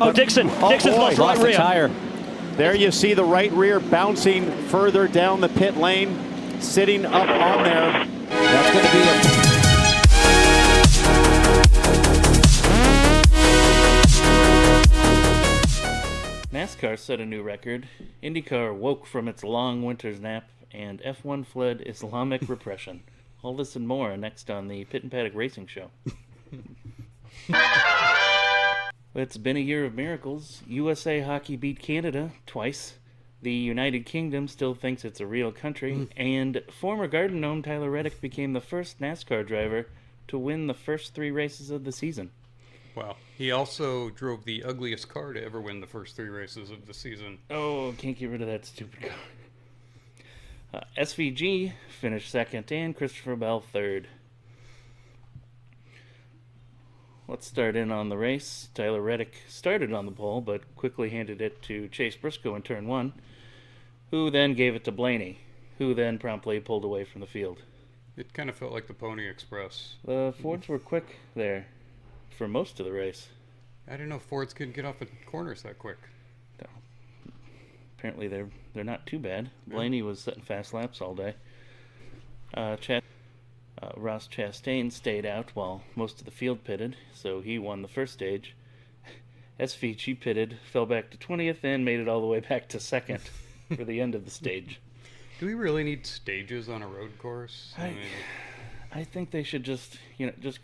Oh, Dixon. Dixon's lost right rear. Tire. There you see the right rear bouncing further down the pit lane, sitting up on there. That's going to be NASCAR set a new record. IndyCar woke from its long winter's nap, and F1 fled Islamic repression. All this and more next on the Pit and Paddock Racing Show. It's been a year of miracles. USA Hockey beat Canada twice. The United Kingdom still thinks it's a real country. And former Garden Gnome Tyler Reddick became the first NASCAR driver to win the first 3 races of the season. Wow. He also drove the ugliest car to ever win the first 3 races of the season. Oh, can't get rid of that stupid car. SVG finished second and Christopher Bell third. Let's start in on the race. Tyler Reddick started on the pole, but quickly handed it to Chase Briscoe in turn 1, who then gave it to Blaney, who then promptly pulled away from the field. It kind of felt like the Pony Express. The Fords were quick there for most of the race. I didn't know Fords could get off at corners that quick. No. Apparently they're not too bad. Blaney was setting fast laps all day. Ross Chastain stayed out while most of the field pitted, so he won the first stage. SVG pitted, fell back to 20th, and made it all the way back to second for the end of the stage. Do we really need stages on a road course? I think they should just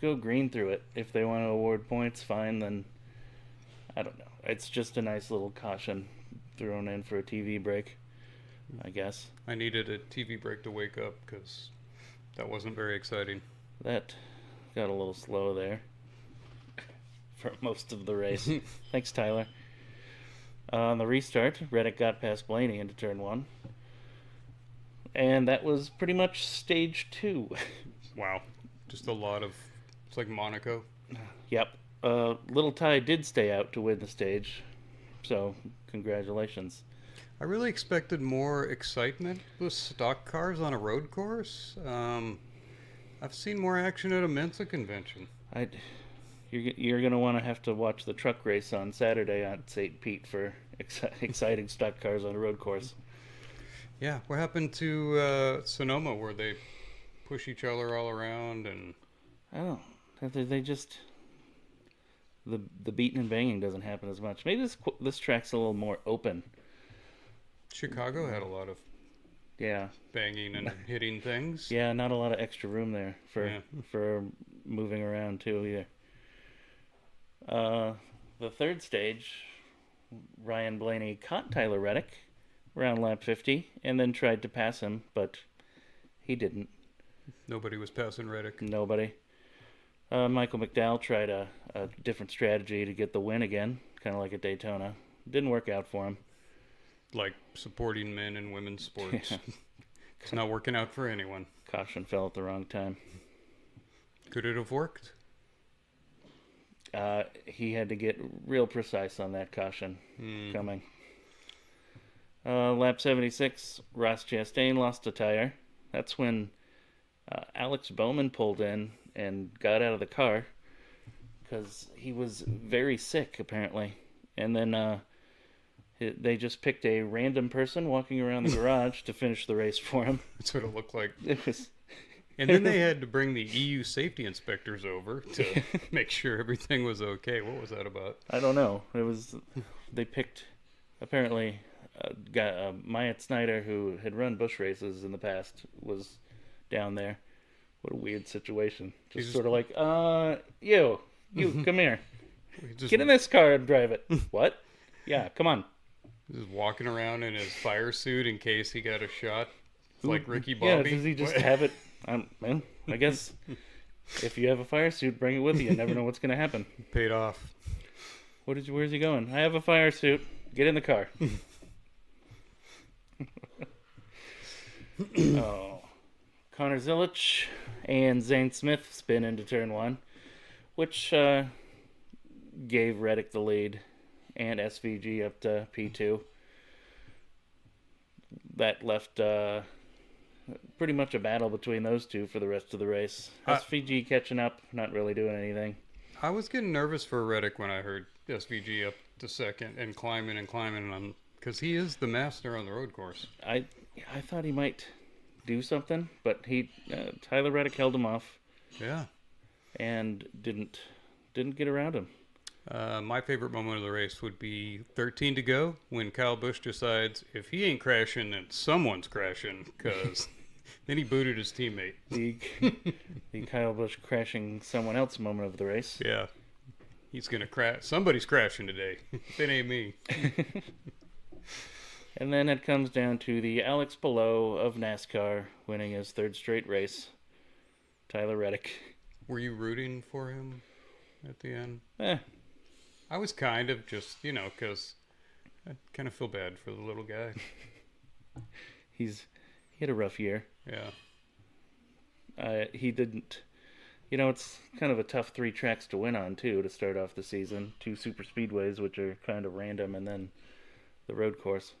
go green through it. If they want to award points, fine, then I don't know. It's just a nice little caution thrown in for a TV break, I guess. I needed a TV break to wake up because that wasn't very exciting. That got a little slow there for most of the race. Thanks, Tyler. On the restart, Reddick got past Blaney into turn 1. And that was pretty much stage 2. Wow. Just a lot of... It's like Monaco. Yep. Little Ty did stay out to win the stage, so congratulations. I really expected more excitement with stock cars on a road course. I've seen more action at a Mensa convention. You're going to want to have to watch the truck race on Saturday at St. Pete for exciting stock cars on a road course. Yeah, what happened to Sonoma where they push each other all around and... I don't know. They just... The beating and banging doesn't happen as much. Maybe this track's a little more open. Chicago had a lot of banging and hitting things. Yeah, not a lot of extra room there for moving around too either. The third stage, Ryan Blaney caught Tyler Reddick around lap 50 and then tried to pass him, but he didn't. Nobody was passing Reddick. Nobody. Michael McDowell tried a different strategy to get the win again, kind of like at Daytona. Didn't work out for him. Like supporting men in women's sports. It's not working out for anyone. Caution fell at the wrong time. Could it have worked? He had to get real precise on that caution coming. Lap 76, Ross Chastain lost a tire. That's when Alex Bowman pulled in and got out of the car because he was very sick, apparently. And then they just picked a random person walking around the garage to finish the race for him. That's what it looked like. It was... And then they had to bring the EU safety inspectors over to make sure everything was okay. What was that about? I don't know. It was... They picked, apparently, Myatt Snyder, who had run bush races in the past, was down there. What a weird situation. Just sort of like, you, come here. Get in this car and drive it. What? Yeah, come on. Just walking around in his fire suit in case he got a shot. Like Ricky Bobby. Yeah, does he just have it? Man, I guess if you have a fire suit, bring it with you. You never know what's going to happen. Paid off. Where's he going? I have a fire suit. Get in the car. Connor Zilic and Zane Smith spin into turn 1, which gave Reddick the lead and SVG up to P2. That left pretty much a battle between those two for the rest of the race. SVG catching up, not really doing anything. I was getting nervous for Reddick when I heard SVG up to second and climbing on, because he is the master on the road course. I thought he might do something, but Tyler Reddick held him off. Yeah. And didn't get around him. My favorite moment of the race would be 13 to go when Kyle Busch decides if he ain't crashing, then someone's crashing, because then he booted his teammate. The Kyle Busch crashing someone else moment of the race. Yeah. He's going to crash. Somebody's crashing today. It ain't me. And then it comes down to the Alex Palou of NASCAR winning his third straight race. Tyler Reddick. Were you rooting for him at the end? Eh. I was kind of just, because I kind of feel bad for the little guy. He had a rough year. Yeah. He didn't... it's kind of a tough 3 tracks to win on, too, to start off the season. 2 super speedways, which are kind of random, and then the road course.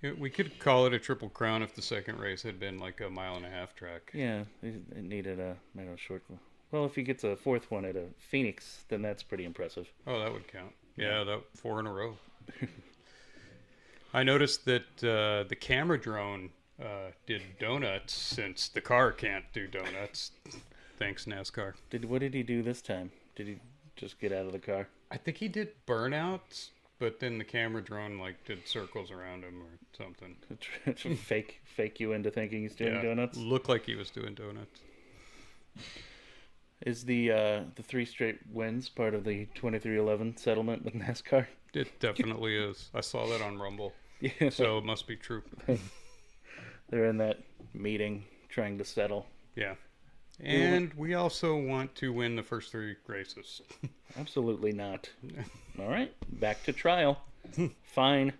We could call it a triple crown if the second race had been like a 1.5-mile track. Yeah, it needed a short... Well, if he gets a 4th one at a Phoenix, then that's pretty impressive. Oh, that would count. Yeah, that 4 in a row. I noticed that the camera drone did donuts since the car can't do donuts. Thanks, NASCAR. What did he do this time? Did he just get out of the car? I think he did burnouts, but then the camera drone did circles around him or something. fake you into thinking he's doing donuts? Looked like he was doing donuts. Is the 3 straight wins part of the 2311 settlement with NASCAR? It definitely is. I saw that on Rumble. Yeah. So it must be true. They're in that meeting trying to settle. Yeah. And we also want to win the first 3 races. Absolutely not. All right. Back to trial. Fine.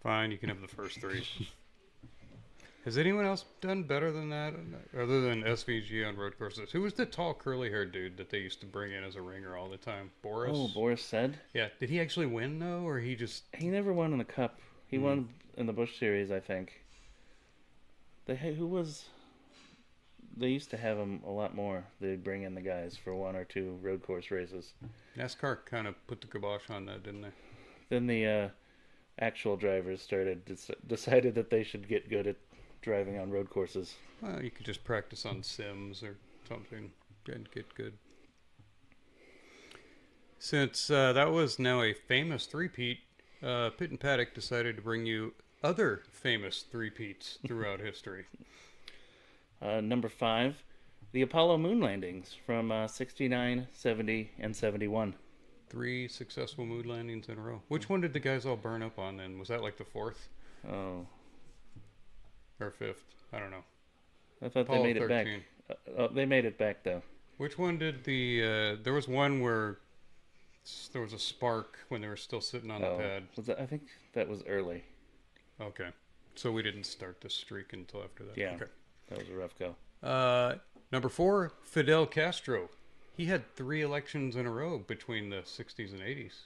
Fine. You can have the first 3. Has anyone else done better than that, other than SVG on road courses? Who was the tall, curly-haired dude that they used to bring in as a ringer all the time? Boris? Oh, Boris said? Yeah. Did he actually win, though, or he just... He never won in the Cup. He won in the Busch Series, I think. They used to have him a lot more. They'd bring in the guys for 1 or 2 road course races. NASCAR kind of put the kibosh on that, didn't they? Then the actual drivers decided that they should get good at driving on road courses. Well, you could just practice on sims or something and get good. Since that was now a famous three-peat, Pitt and Paddock decided to bring you other famous three-peats throughout history. Number 5, the Apollo moon landings from 69, 70, and 71. 3 successful moon landings in a row. Which one did the guys all burn up on then? Was that like the 4th? Oh. Or 5th? I don't know. I thought Apollo they made 13. it back. They made it back, though. Which one did the... there was one where there was a spark when they were still sitting on the pad. I think that was early. Okay. So we didn't start the streak until after that. Yeah. Okay. That was a rough go. Number 4, Fidel Castro. He had 3 elections in a row between the 60s and 80s.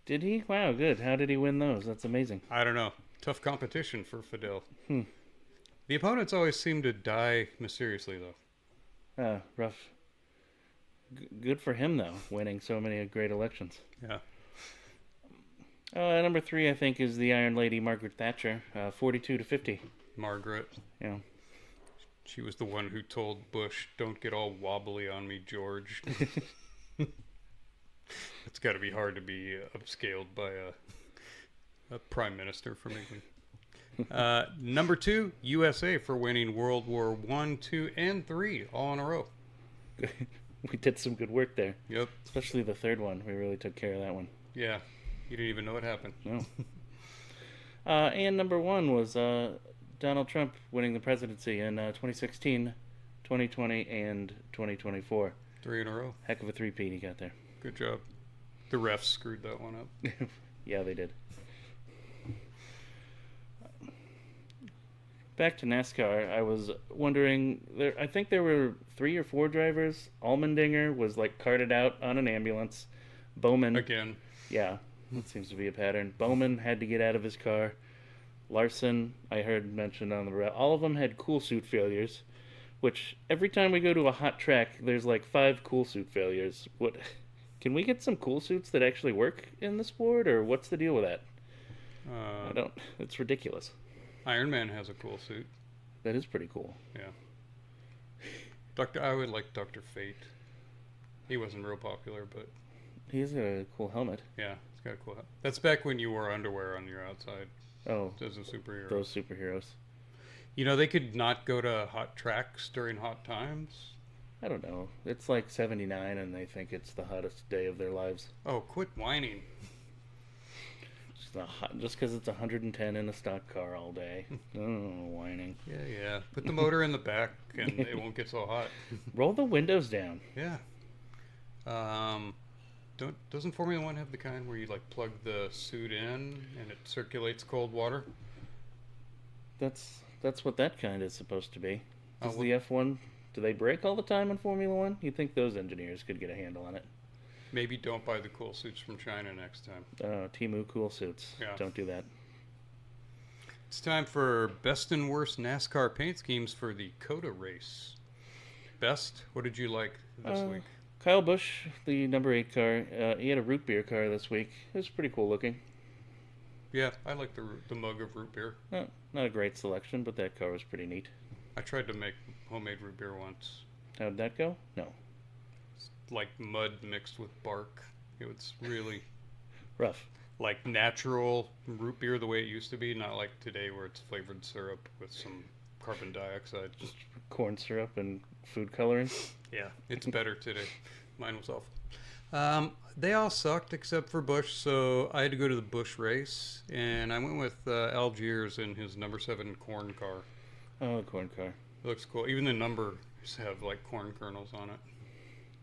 Did he? Wow, good. How did he win those? That's amazing. I don't know. Tough competition for Fidel. The opponents always seem to die mysteriously, though. Rough. Good for him, though, winning so many great elections. Yeah. Number 3, I think, is the Iron Lady, Margaret Thatcher, 42 to 50. Margaret. Yeah. She was the one who told Bush, "Don't get all wobbly on me, George." It's got to be hard to be upscaled by a prime minister from England. Number 2, USA for winning World War I, II, and III all in a row. We did some good work there. Yep. Especially the 3rd one. We really took care of that one. Yeah. You didn't even know what happened. No. And number 1 was Donald Trump winning the presidency in 2016, 2020, and 2024. 3 in a row. Heck of a three-peat he got there. Good job. The refs screwed that one up. Yeah, they did. Back to NASCAR, I was wondering, I think there were 3 or 4 drivers. Allmendinger was carted out on an ambulance. Bowman. Again. Yeah, that seems to be a pattern. Bowman had to get out of his car. Larson, I heard mentioned on the route. All of them had cool suit failures, which every time we go to a hot track, there's 5 cool suit failures. What Can we get some cool suits that actually work in the sport, or what's the deal with that? I don't. It's ridiculous. Iron Man has a cool suit. That is pretty cool. Yeah. I would like Dr. Fate. He wasn't real popular, but He's got a cool helmet. yeah, he's got a cool. That's back when you wore underwear on your outside Oh, as a superhero. those superheroes. You know, they could not go to hot tracks during hot times. I don't know. It's like 79, and they think it's the hottest day of their lives. Oh, quit whining. Just because it's 110 in a stock car all day. Oh, whining. Yeah. Put the motor in the back, and it won't get so hot. Roll the windows down. Yeah. Doesn't Formula One have the kind where you like plug the suit in and it circulates cold water? That's what that kind is supposed to be. Does well- the F1, do they break all the time in Formula One? You'd think those engineers could get a handle on it. Maybe don't buy the cool suits from China next time. Timu cool suits. Yeah. Don't do that. It's time for best and worst NASCAR paint schemes for the COTA race. Best? What did you like this week? Kyle Busch, the number 8 car, he had a root beer car this week. It was pretty cool looking. Yeah, I like the mug of root beer. Not a great selection, but that car was pretty neat. I tried to make homemade root beer once. How'd that go? No. Like mud mixed with bark. It was really Rough. like natural root beer the way it used to be, not like today where it's flavored syrup with some carbon dioxide. Just corn syrup and food coloring. Yeah, it's better today. Mine was awful. They all sucked except for Busch, so I had to go to the Busch race, and I went with Algiers in his number 7 corn car. Oh, a corn car. It looks cool. Even the numbers have like corn kernels on it.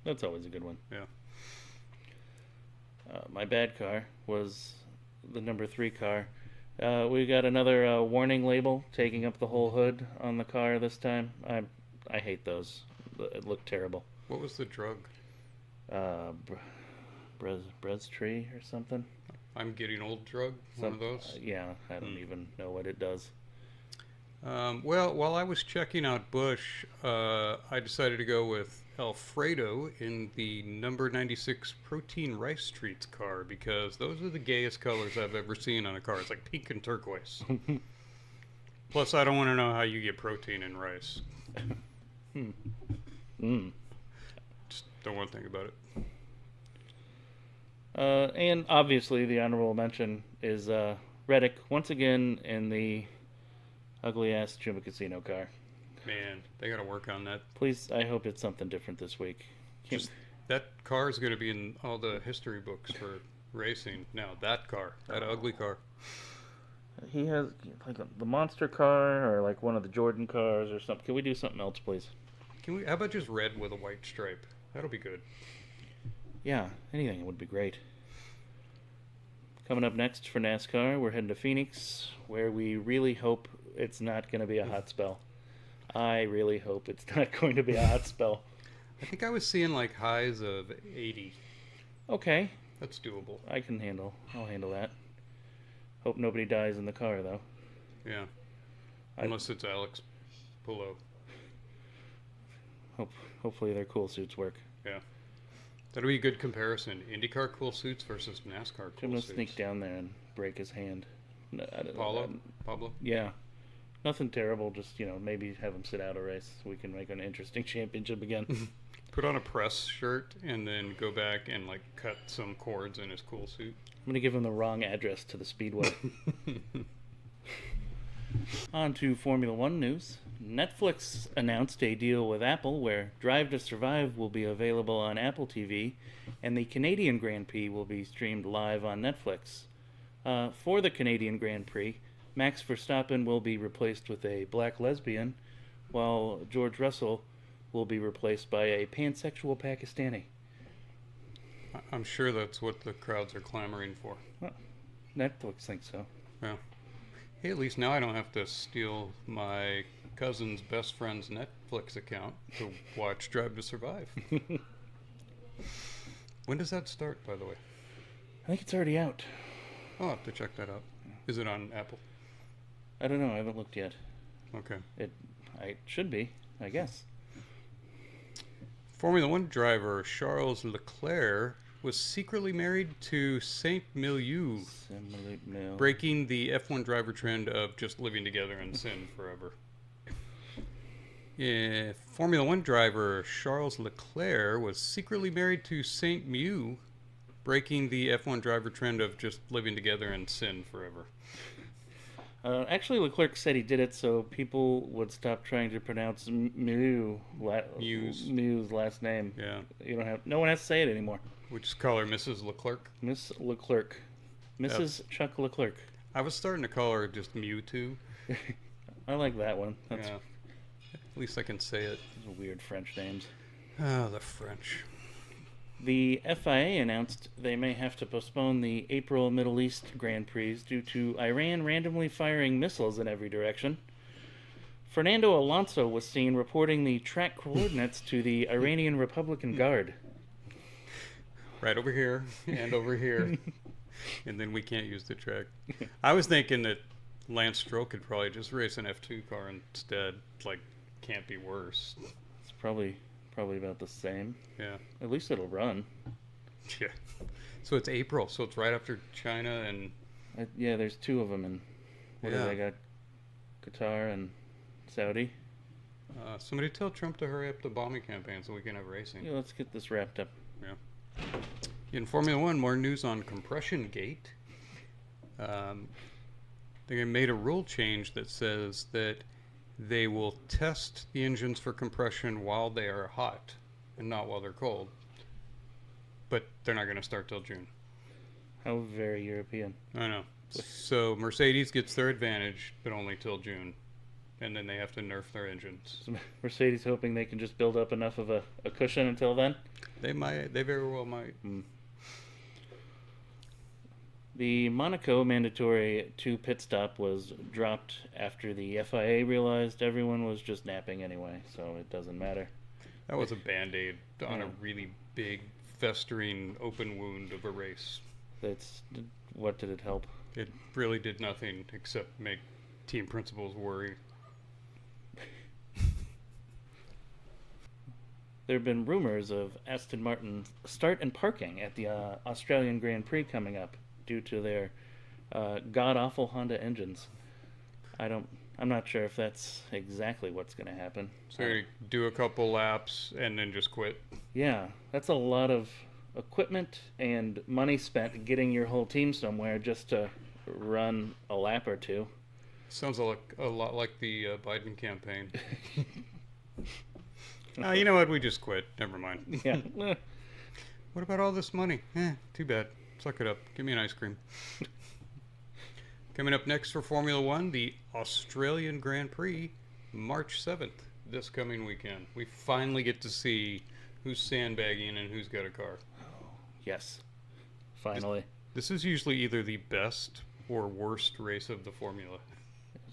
That's always a good one. Yeah. My bad car was the number 3 car. We got another warning label taking up the whole hood on the car this time. I hate those. It looked terrible. What was the drug? Brez tree or something. I'm getting old drug. One of those. Yeah, I don't even know what it does. Well, while I was checking out Busch, I decided to go with Alfredo in the number 96 Protein Rice Treats car because those are the gayest colors I've ever seen on a car. It's like pink and turquoise. Plus, I don't want to know how you get protein in rice. Just don't want to think about it. And obviously, the honorable mention is Reddick once again in the ugly-ass Chumba Casino car. Man, they got to work on that. Please, I hope it's something different this week. Just that car is going to be in all the history books for racing. Now, that car, that ugly car. He has like the monster car or like one of the Jordan cars or something. Can we do something else, please? Can we? How about just red with a white stripe? That'll be good. Yeah, anything would be great. Coming up next for NASCAR, we're heading to Phoenix, where we really hope it's not going to be a hot spell. I really hope it's not going to be a hot spell. I think I was seeing like highs of 80. Okay, That's doable. I'll handle that. Hope nobody dies in the car, though. Yeah. Unless it's Alex Palou. Hopefully their cool suits work. Yeah. That'll be a good comparison. IndyCar cool suits versus NASCAR I'm cool gonna suits. sneak down there and break his hand. No, I don't know. Pablo? Yeah. Nothing terrible, just, maybe have him sit out a race so we can make an interesting championship again. Put on a press shirt and then go back and like cut some cords in his cool suit. I'm going to give him the wrong address to the Speedway. On to Formula One news. Netflix announced a deal with Apple where Drive to Survive will be available on Apple TV and the Canadian Grand Prix will be streamed live on Netflix. For the Canadian Grand Prix, Max Verstappen will be replaced with a black lesbian, while George Russell will be replaced by a pansexual Pakistani. I'm sure that's what the crowds are clamoring for. Well, Netflix thinks so. Yeah. Hey, at least now I don't have to steal my cousin's best friend's Netflix account to watch Drive to Survive. When does that start, by the way? I think it's already out. I'll have to check that out. Is it on Apple? I don't know. I haven't looked yet. Okay. It should be, I guess. Formula One driver Charles Leclerc was secretly married to Saint Milieu, No. breaking the F1 driver trend of just living together in sin forever. Formula One driver Charles Leclerc was secretly married to Saint Milieu, breaking the F1 driver trend of just living together in sin forever. Actually, Leclerc said he did it so people would stop trying to pronounce Mew's last name. Yeah. No one has to say it anymore. We just call her Mrs. Leclerc. Miss Leclerc. Mrs. Chuck Leclerc. I was starting to call her just Mewtwo. I like that one. That's Yeah. At least I can say it. weird French names. Oh, the French. The FIA announced they may have to postpone the April Middle East Grand Prix due to Iran randomly firing missiles in every direction. Fernando Alonso was seen reporting the track coordinates to the Iranian Republican Guard. Right over here and over here. And then we can't use the track. I was thinking that Lance Stroll could probably just race an F2 car instead. Like, can't be worse. It's probably about the same. Yeah. At least it'll run. Yeah. So it's April, so it's right after China and... Yeah, there's two of them, and what do they got? Qatar and Saudi. Somebody tell Trump to hurry up the bombing campaign so we can have racing. Yeah, let's get this wrapped up. Yeah. In Formula One, more news on Compression Gate. They made a rule change that says that they will test the engines for compression while they are hot and not while they're cold. But they're not going to start till June. How very European. I know. So Mercedes gets their advantage, but only till June. And then they have to nerf their engines. So Mercedes hoping they can just build up enough of a cushion until then? They might. They very well might. The Monaco mandatory 2 pit stop was dropped after the FIA realized everyone was just napping anyway, so it doesn't matter. That was a Band-Aid on a really big, festering, open wound of a race. What did it help? It really did nothing except make team principals worry. There have been rumors of Aston Martin start and parking at the Australian Grand Prix coming up due to their god-awful Honda engines. I'm not sure if that's exactly what's going to happen. So you do a couple laps and then just quit. Yeah, that's a lot of equipment and money spent getting your whole team somewhere just to run a lap or two. Sounds a lot like the Biden campaign. You know what? We just quit. Never mind. Yeah. What about all this money? Too bad. Suck it up. Give me an ice cream. Coming up next for Formula One, the Australian Grand Prix, March 7th, this coming weekend. We finally get to see who's sandbagging and who's got a car. Yes. Finally. This is usually either the best or worst race of the formula.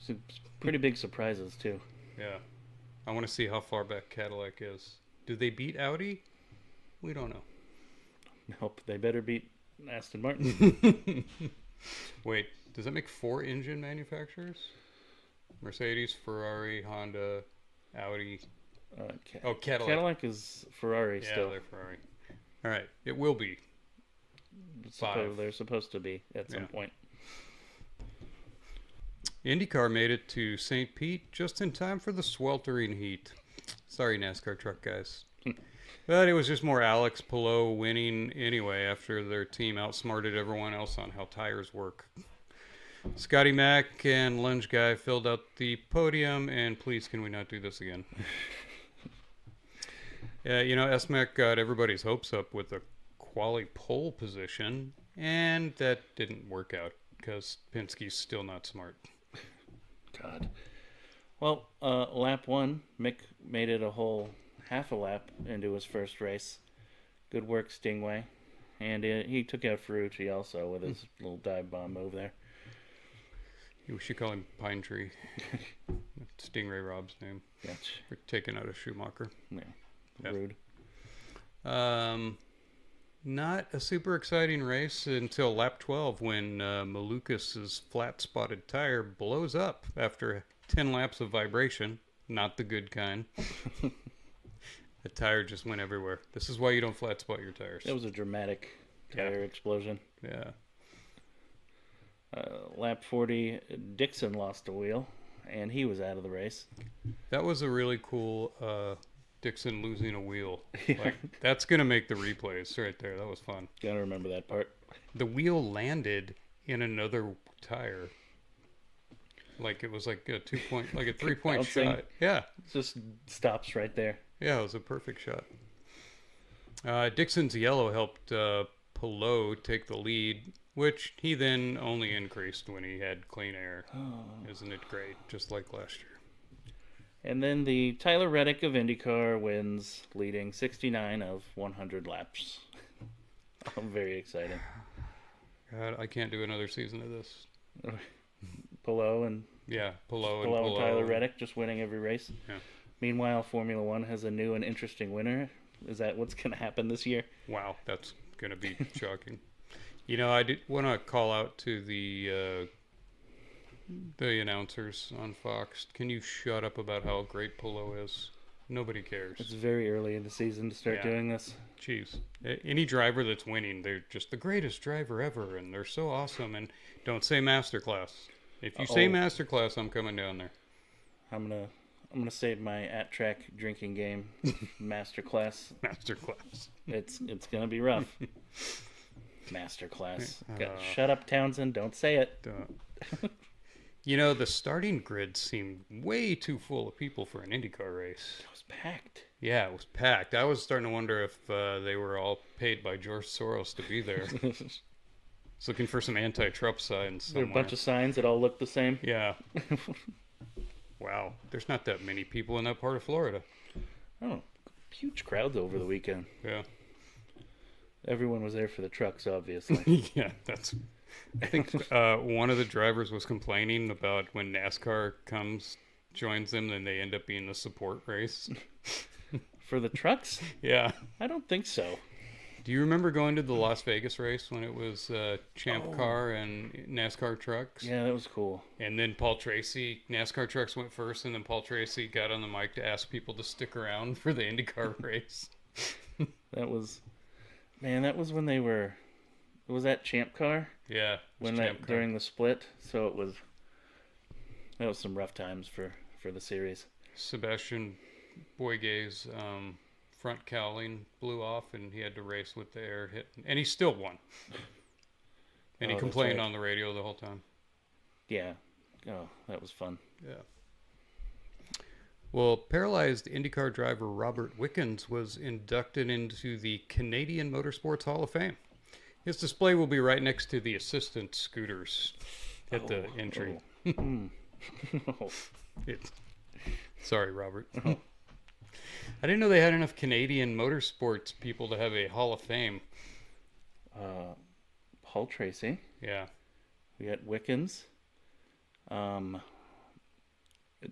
Some pretty big surprises, too. Yeah. I want to see how far back Cadillac is. Do they beat Audi? We don't know. Nope, they better beat Aston Martin. Wait, does that make 4 engine manufacturers? Mercedes, Ferrari, Honda, Audi. Cadillac. Cadillac is Ferrari still. Yeah, they're Ferrari. All right, it will be 5. They're supposed to be at some point. IndyCar made it to St. Pete just in time for the sweltering heat. Sorry, NASCAR truck guys. But it was just more Alex Palou winning anyway after their team outsmarted everyone else on how tires work. Scotty Mack and Lunge Guy filled out the podium, and please can we not do this again? S-Mac got everybody's hopes up with a quali pole position, and that didn't work out because Penske's still not smart. God. Well, lap 1, Mick made it a whole half a lap into his first race. Good work, Stingway. And he took out Ferrucci also with his little dive bomb move there. We should call him Pine Tree. Stingray Rob's name. Yeah. For taking out a Schumacher. Yeah. Rude. Not a super exciting race until lap 12 when Malukas' flat-spotted tire blows up after 10 laps of vibration. Not the good kind. The tire just went everywhere. This is why you don't flat spot your tires. That was a dramatic tire explosion. Yeah. Lap 40, Dixon lost a wheel, and he was out of the race. That was a really cool Dixon losing a wheel. Yeah. Like, that's going to make the replays right there. That was fun. Gotta remember that part. The wheel landed in another tire. Like it was like a 3-point Bouncing. shot. Yeah. It just stops right there. Yeah, it was a perfect shot. Dixon's yellow helped Palou take the lead, which he then only increased when he had clean air. Isn't it great? Just like last year. And then the Tyler Reddick of IndyCar wins, leading 69 of 100 laps. Very exciting. God, I can't do another season of this. Palou and Palou and Tyler Reddick just winning every race. Yeah. Meanwhile, Formula One has a new and interesting winner. Is that what's going to happen this year? Wow, that's going to be shocking. You know, I did want to call out to the announcers on Fox. Can you shut up about how great Palou is? Nobody cares. It's very early in the season to start doing this. Jeez. Any driver that's winning, they're just the greatest driver ever, and they're so awesome. And don't say masterclass. If you say masterclass, I'm coming down there. I'm gonna save my at-track drinking game masterclass. Masterclass. It's gonna be rough. Masterclass. Shut up, Townsend. Don't say it. You know, the starting grid seemed way too full of people for an IndyCar race. It was packed. Yeah, it was packed. I was starting to wonder if they were all paid by George Soros to be there. I was looking for some anti-Trump signs somewhere. There are a bunch of signs that all look the same. Yeah. Wow. There's not that many people in that part of Florida. Oh, huge crowds over the weekend. Yeah. Everyone was there for the trucks, obviously. Yeah, I think one of the drivers was complaining about when NASCAR joins them, then they end up being the support race. For the trucks? Yeah. I don't think so. Do you remember going to the Las Vegas race when it was Champ Car and NASCAR trucks? Yeah, that was cool. And then Paul Tracy, NASCAR trucks went first, and then Paul Tracy got on the mic to ask people to stick around for the IndyCar race. That was when they were. Was that Champ Car? Yeah, during the split. So that was some rough times for the series. Sebastian Boyga's front cowling blew off, and he had to race with the air hit, and he still won. And he complained on the radio the whole time. Yeah. Oh, that was fun. Yeah. Well, paralyzed IndyCar driver Robert Wickens was inducted into the Canadian Motorsports Hall of Fame. His display will be right next to the assistant scooters at the entry. Sorry, Robert. I didn't know they had enough Canadian motorsports people to have a Hall of Fame. Paul Tracy. Yeah. We got Wickens.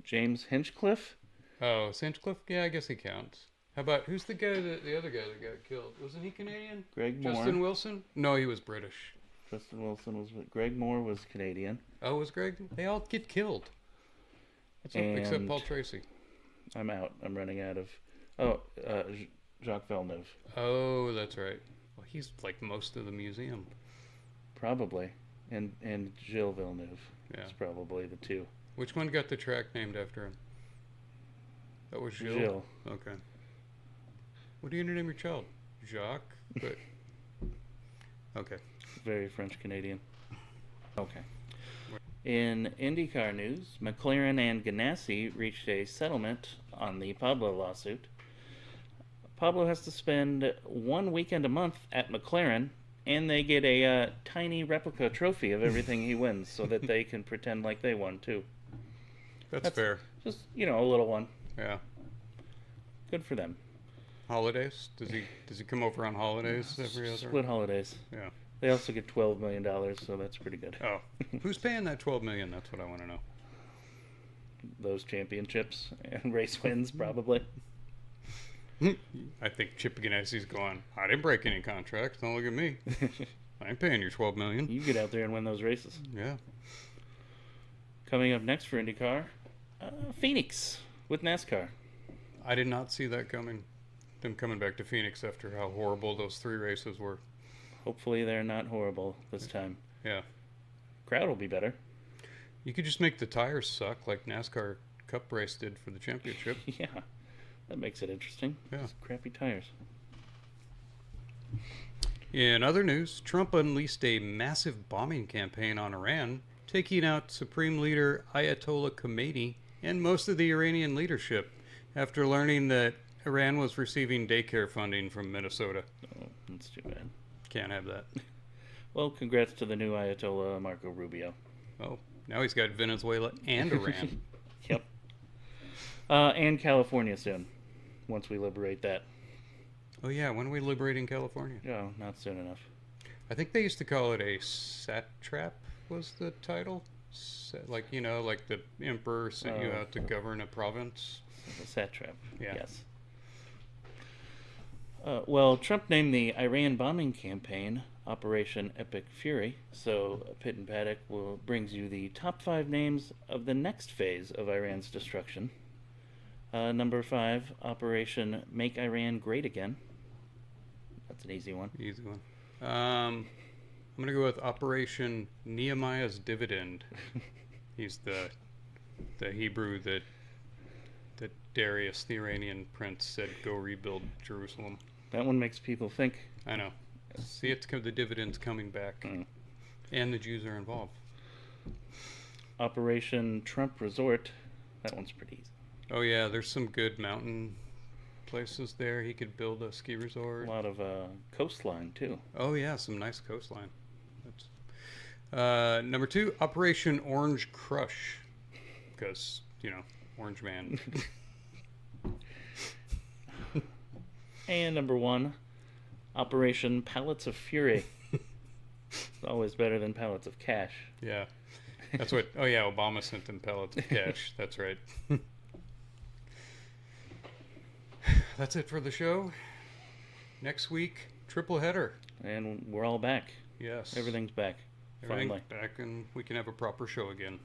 James Hinchcliffe. Oh, Hinchcliffe? Yeah, I guess he counts. How about, who's the other guy that got killed? Wasn't he Canadian? Greg Moore. Justin Wilson? No, he was British. Justin Wilson was. Greg Moore was Canadian. Oh, was Greg? They all get killed. Except Paul Tracy. I'm out. I'm running out of. Jacques Villeneuve. Oh, that's right. Well, he's like most of the museum. Probably. And Gilles Villeneuve. Yeah. It's probably the two. Which one got the track named after him? That was Gilles? Gilles. Okay. What are you going to name your child? Jacques? But okay. Very French Canadian. Okay. In IndyCar news, McLaren and Ganassi reached a settlement on the Pablo lawsuit. Pablo has to spend 1 weekend a month at McLaren, and they get a tiny replica trophy of everything he wins so that they can pretend like they won too. That's fair. Just, a little one. Yeah. Good for them. Holidays? Does he come over on holidays every other? Split holidays. Yeah. They also get $12 million, so that's pretty good. Oh. Who's paying that $12 million? That's what I want to know. Those championships and race wins, probably. I think Chip Ganassi's going, I didn't break any contracts. Don't look at me. I ain't paying your $12 million. You get out there and win those races. Yeah. Coming up next for IndyCar, Phoenix with NASCAR. I did not see that coming. Them coming back to Phoenix after how horrible those 3 races were. Hopefully they're not horrible this time. Yeah. Crowd will be better. You could just make the tires suck like NASCAR Cup race did for the championship. Yeah, that makes it interesting. Yeah. Just crappy tires. In other news, Trump unleashed a massive bombing campaign on Iran, taking out Supreme Leader Ayatollah Khomeini and most of the Iranian leadership after learning that Iran was receiving daycare funding from Minnesota. Oh, that's too bad. Can't have that. Well, congrats to the new Ayatollah, Marco Rubio. Oh, now he's got Venezuela and Iran. Yep. And California soon, once we liberate that. Oh yeah, when are we liberating California? No, not soon enough. I think they used to call it a satrap was the title. Like, you know, like the emperor sent you out to govern a province. A satrap, Yeah. yes. Well, Trump named the Iran bombing campaign Operation Epic Fury, so Pitt and Paddock brings you the top 5 names of the next phase of Iran's destruction. Number 5, Operation Make Iran Great Again. That's an easy one. Easy one. I'm going to go with Operation Nehemiah's Dividend. He's the Hebrew that Darius, the Iranian prince, said, go rebuild Jerusalem. That one makes people think. I know. See, the dividend's coming back. And the Jews are involved. Operation Trump Resort. That one's pretty easy. Oh, yeah, there's some good mountain places there. He could build a ski resort. A lot of coastline, too. Oh, yeah, some nice coastline. That's number 2, Operation Orange Crush. Because, you know, Orange Man. And number 1, Operation Pallets of Fury. It's always better than pallets of cash. Yeah. That's what, oh yeah, Obama sent them pellets of cash. That's right. That's it for the show. Next week, triple header. And we're all back. Yes. Everything's back. Everything's Finally. back, and we can have a proper show again.